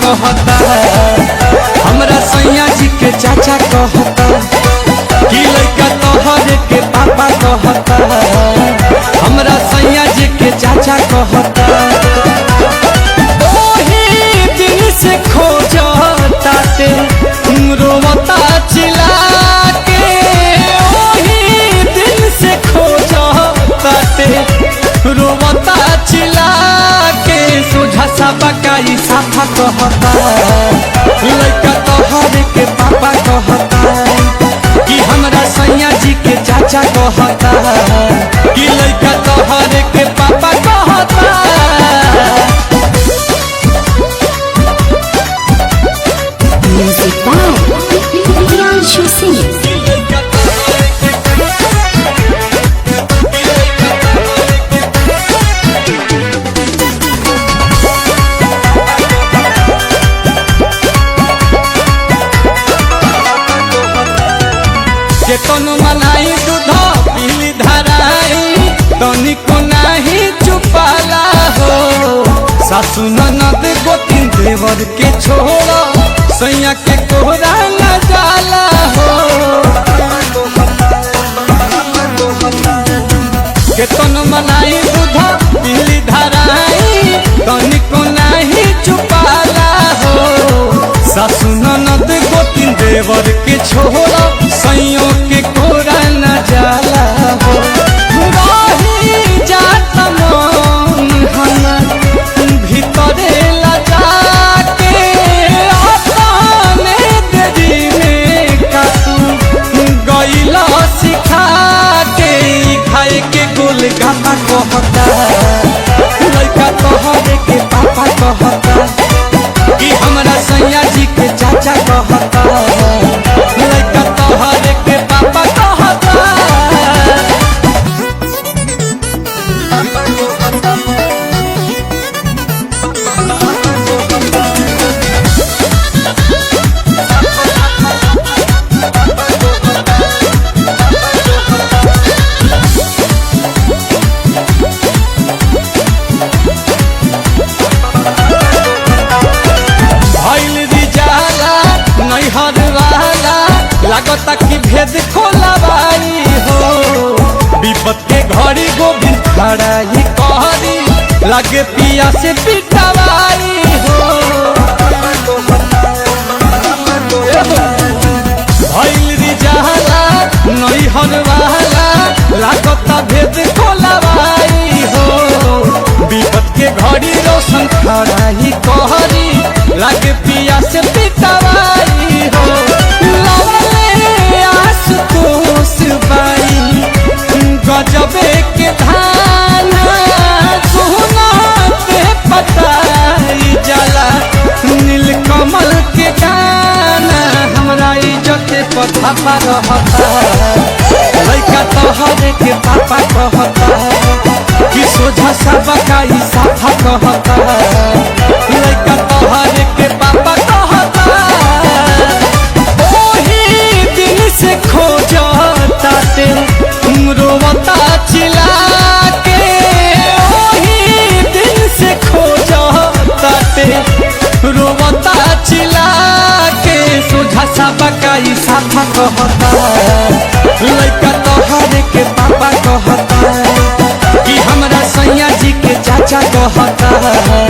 कहता, हमरा सैया जी के चाचा कहता, कि लइका तोहरे के पापा कहता, हमरा सैया जी के चाचा कहता। ओही दिन से खोजता ते रोवता चिल्ला के, ओही दिन से खोजता ते रोवता चिल्ला के, सोझा सा बकाई साफा कहता, लइका तोहरे के पापा कहता, कि हमरा सैया जी के चाचा कहता, कि लइका तोहरे के पापा कहता। Music by Priyanshu Singh. केतनो मनाई दूध पीली धराई, तनिको नाही चुपाला हो, सासु ननद गोतिन देवर के छोड़ा, सैया के कोहरा न जाला हो। केतनो मनाई दूध पीली धराई, तनिको नाही चुपाला हो, सासु ननद गोतिन देवर के छोड़ा, सैयों के कोरा न जाला हो। रही जात मन हमर भीतरे लजा के, अपने देरी में कातू गइला सिखा के, खाए के गोलगप्पा कहता, लइका तोहरे के पापा कहता, कि हमरा सैया जी के चाचा कहता, लइका तोहरे के पापा कहता। लागता कि भेद खोलवाई हो, विपत के घड़ी गोविंद खड़ा ही कहरी, लगे पिया से पिटवाई हो। भइल रिजाला नैहर वाला, लागता भेद खोलवाई हो, विपत के घड़ी रोशन खड़ा ही कहरी, लगे पिया से पिटवाई हो। गजबे के धान सुनाते पताई जाला, नीलकमल के गाना हमरा इज्जत पथा पर रहता, लइका तोहरे के पापा कहता, कि सोझा सा बकाई साफा कहता, लइका तोहरे के पापा कहता। ओही दिन से खोजता ते रोवता चिल्ला के, ओही दिन से खोजता ते रोवता चिल्ला के, सोझा सा बकाई साफा कहता, लइका तोहरे के पापा कहता, कि हमरा सैया जी के चाचा कहता।